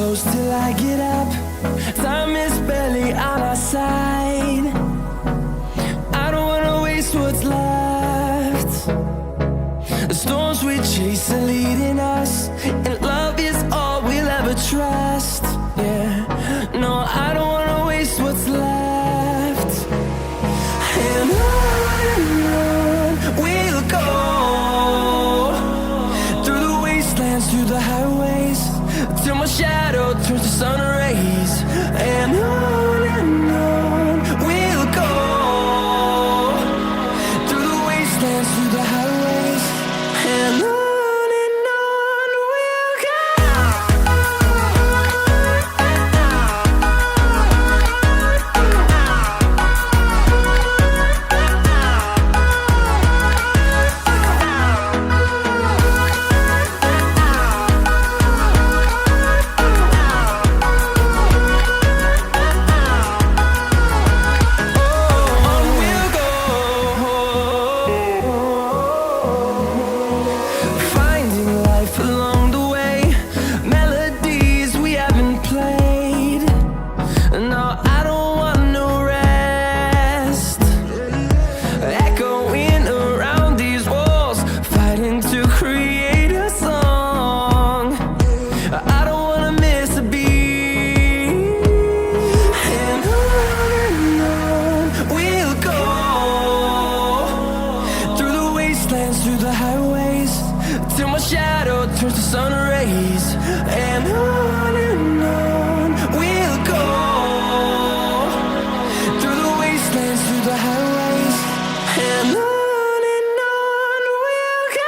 close till I get up. Time is barely on our side. I don't wanna waste what's left. The storms we chase are leading us, and love is all we'll ever trust. Yeah, no, I don't wanna waste what's left. And on we'll go, through the wastelands, through the highways, till my shadow turns to sun rays. And on we'll go, through the wastelands, through the highways, and on we'll go. Through the highways, till my shadow turns to sun rays. And on we'll go, through the wastelands, through the highways, and on we'll go.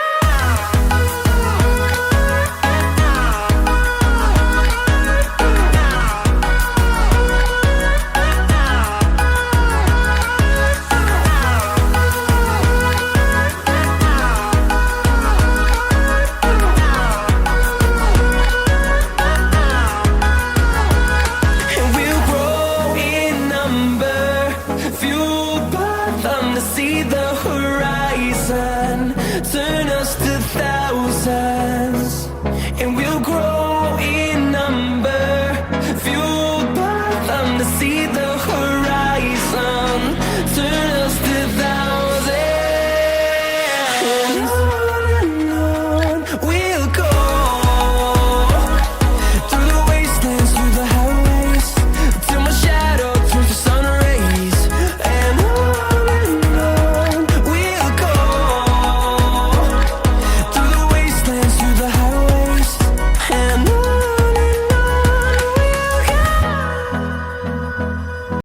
See the horizon turn us to thousands, and we'll grow in number, fueled by them to see the horizon.